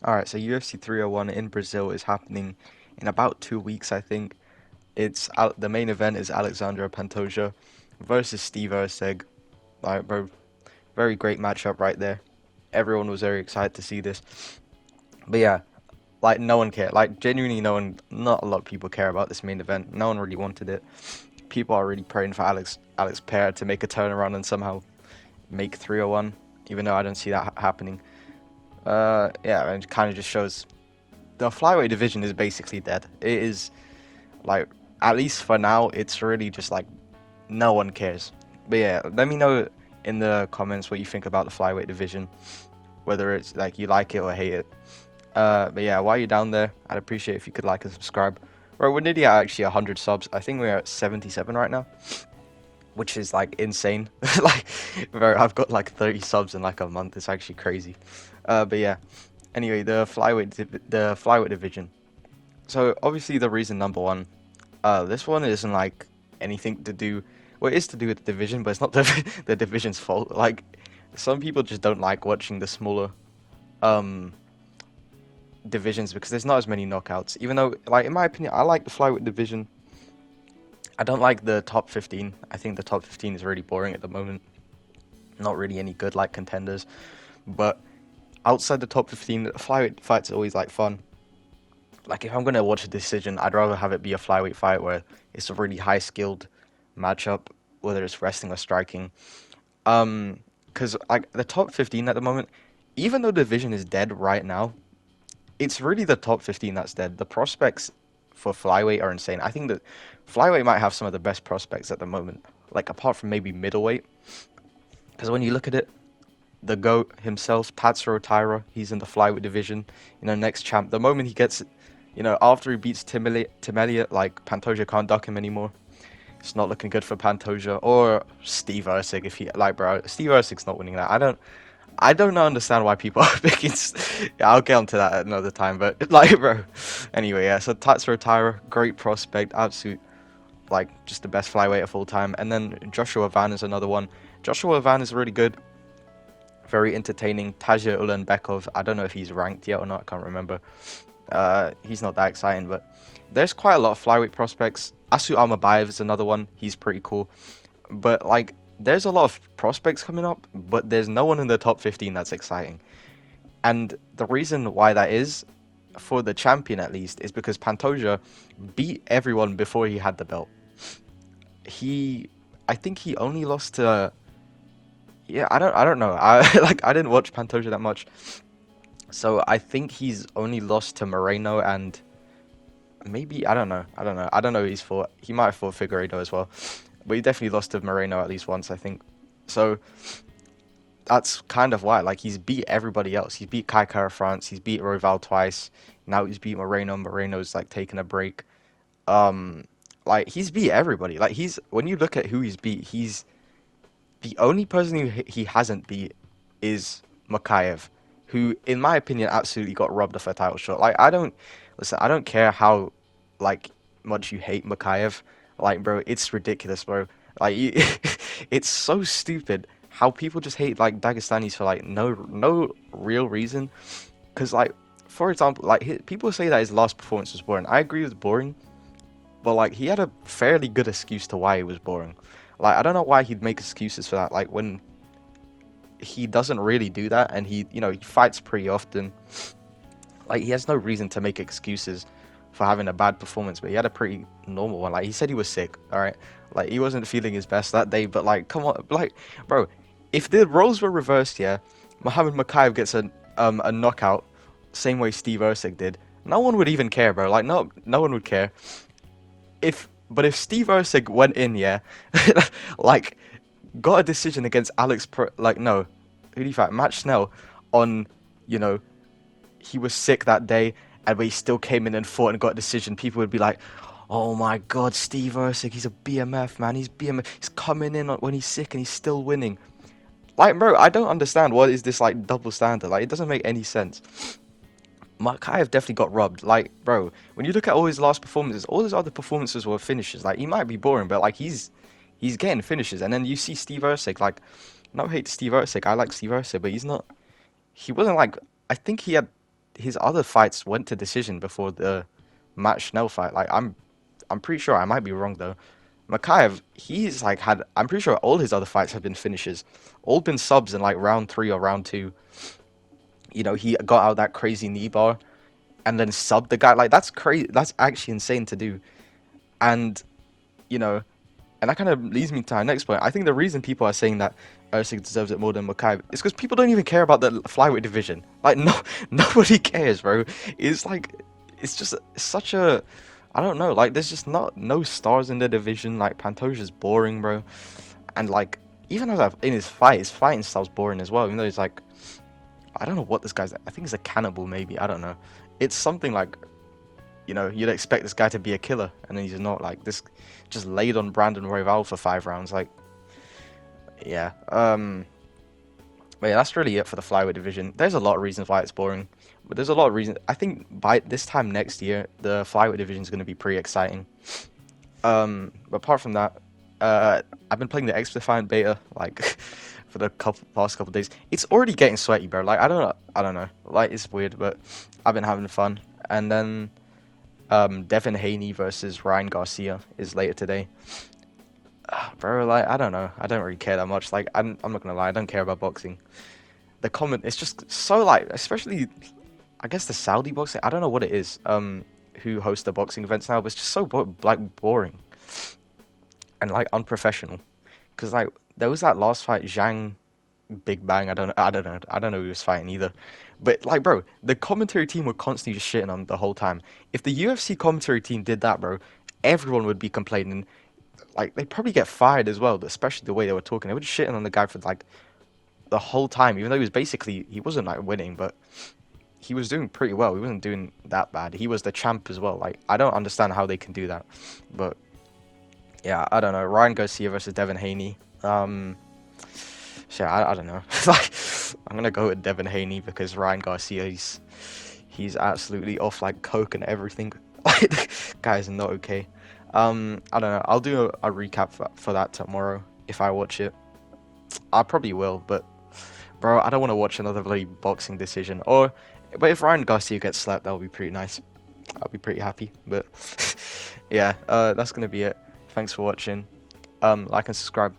Alright, so UFC 301 in Brazil is happening in about 2 weeks, I think. The main event is Alexandre Pantoja versus Steve Erceg. Like, bro, very great matchup right there. Everyone was very excited to see this. But yeah, like no one cared. Like genuinely, not a lot of people care about this main event. No one really wanted it. People are really praying for Alex Pereira to make a turnaround and somehow make 301, even though I don't see that happening. Yeah, it kind of just shows the flyweight division is basically dead. It is like, at least for now, it's really just like no one cares. But yeah, let me know in the comments what you think about the flyweight division, whether it's like you like it or hate it. But yeah, while you're down there, I'd appreciate if you could like and subscribe. Right, we're nearly at actually 100 subs. I think we're at 77 right now, which is like insane. Like, bro, I've got like 30 subs in like a month. It's actually crazy. But yeah, anyway, the flyweight division. So obviously the reason number one, this one isn't like anything to do. Well, it is to do with the division, but it's not the division's fault. Like, some people just don't like watching the smaller um divisions because there's not as many knockouts. Even though, like in my opinion, I like the flyweight division. I don't like the top 15. I think the top 15 is really boring at the moment. Not really any good like contenders. But outside the top 15, the flyweight fights are always like fun. Like if I'm gonna watch a decision, I'd rather have it be a flyweight fight where it's a really high skilled matchup, whether it's wrestling or striking. Because like the top 15 at the moment, even though the division is dead right now, it's really the top 15 that's dead. The prospects for flyweight are insane. I think that flyweight might have some of the best prospects at the moment, like apart from maybe middleweight. Because when you look at it, the GOAT himself, Tatsuro Taira, he's in the flyweight division, next champ. The moment he gets, after he beats Tim Elliott, like Pantoja can't duck him anymore. It's not looking good for Pantoja or Steve Erceg. If he like, bro, Steve Erceg's not winning that. I don't understand why people are picking. Yeah, I'll get onto that at another time. But like, bro. Anyway, yeah. So Tatsuro Taira, great prospect, absolute, like, just the best flyweight of all time. And then Joshua Van is another one. Joshua Van is really good, very entertaining. Taja Ulanbekov, I don't know if he's ranked yet or not. I can't remember. He's not that exciting, but there's quite a lot of flyweight prospects. Asu Almabayev is another one. He's pretty cool. But like, there's a lot of prospects coming up, but there's no one in the top 15 that's exciting. And the reason why that is, for the champion at least, is because Pantoja beat everyone before he had the belt. I think he only lost to, yeah, I don't know. I didn't watch Pantoja that much, so I think he's only lost to Moreno and maybe I don't know who he's fought. He might have fought Figueiredo as well, but he definitely lost to Moreno at least once, I think. So that's kind of why. Like, he's beat everybody else. He's beat Kai Kara France. He's beat Royval twice. Now he's beat Moreno. Moreno's like taking a break. Um, like, he's beat everybody. Like, when you look at who he's beat, he's the only person who he hasn't beat is Makayev, who, in my opinion, absolutely got robbed of a title shot. Like, I don't care how like much you hate Makayev. Like, bro, it's ridiculous, bro. Like, it's so stupid how people just hate like Dagestanis for like no real reason. Because like, for example, like people say that his last performance was boring. I agree with boring, but like he had a fairly good excuse to why it was boring. Like, I don't know why he'd make excuses for that. Like, when he doesn't really do that, and he fights pretty often. Like, he has no reason to make excuses for having a bad performance, but he had a pretty normal one. Like, he said he was sick, all right? Like, he wasn't feeling his best that day, but like, come on, like, bro, if the roles were reversed, yeah, Muhammad Makayev gets a knockout, same way Steve Erceg did, no one would even care, bro. Like, no one would care. But if Steve Erceg went in, yeah, like, got a decision against like, no, who do you fight? Matt Schnell on, you know, he was sick that day, and when he still came in and fought and got a decision, people would be like, "Oh my God, Steve Erceg, he's a BMF, man. He's BMF. He's coming in when he's sick and he's still winning." Like, bro, I don't understand what is this like double standard. Like, it doesn't make any sense. Makayev definitely got robbed. Like, bro, when you look at all his last performances, all his other performances were finishes. Like, he might be boring, but like he's getting finishes. And then you see Steve Erceg. Like, no hate to Steve Erceg. I like Steve Erceg, but he wasn't like. I think he had his other fights went to decision before the Matt Schnell fight. Like I'm pretty sure, I might be wrong though. Makaev, he's like had, I'm pretty sure all his other fights have been finishes, all been subs in like round 3 or round 2. You know, he got out that crazy knee bar and then subbed the guy. Like that's crazy. That's actually insane to do. And you know, and that kind of leads me to our next point. I think the reason people are saying that Erceg deserves it more than Makaev is because people don't even care about the flyweight division. Like no, nobody cares, bro. It's like it's just such a, I don't know. Like there's just not no stars in the division. Like Pantoja's boring, bro. And like even as in his fighting style's boring as well. Even though he's like, I don't know what this guy's. I think he's a cannibal, maybe. I don't know. It's something like, you know, you'd expect this guy to be a killer, and then he's not. Like this, just laid on Brandon Royval for 5 rounds. Like, yeah. But yeah, that's really it for the flyweight division. There's a lot of reasons why it's boring, but there's a lot of reasons. I think by this time next year, the flyweight division is going to be pretty exciting. But apart from that, I've been playing the X-Defiant beta like for the past couple days. It's already getting sweaty, bro. Like I don't know. Like it's weird, but I've been having fun. And then Devin Haney versus Ryan Garcia is later today. Bro, like I don't know. I don't really care that much. Like I'm not gonna lie. I don't care about boxing. The comment, it's just so like, especially I guess the Saudi boxing. I don't know what it is. Who host the boxing events now? But it's just so boring and like unprofessional. Because like there was that last fight, Zhang Big Bang. I don't know who was fighting either. But like, bro, the commentary team were constantly just shitting on the whole time. If the UFC commentary team did that, bro, everyone would be complaining. Like they'd probably get fired as well, especially the way they were talking. They were just shitting on the guy for like the whole time, even though he wasn't like winning, but he was doing pretty well. He wasn't doing that bad. He was the champ as well. Like I don't understand how they can do that, but yeah, I don't know. Ryan Garcia versus Devin Haney. So I don't know. Like I'm gonna go with Devin Haney because Ryan Garcia, he's absolutely off like coke and everything. Like the guy's not okay. I don't know. I'll do a recap for that tomorrow if I watch it. I probably will, but bro, I don't want to watch another bloody boxing decision. But if Ryan Garcia gets slapped, that'll be pretty nice. I'll be pretty happy. But yeah, that's gonna be it. Thanks for watching. Like and subscribe.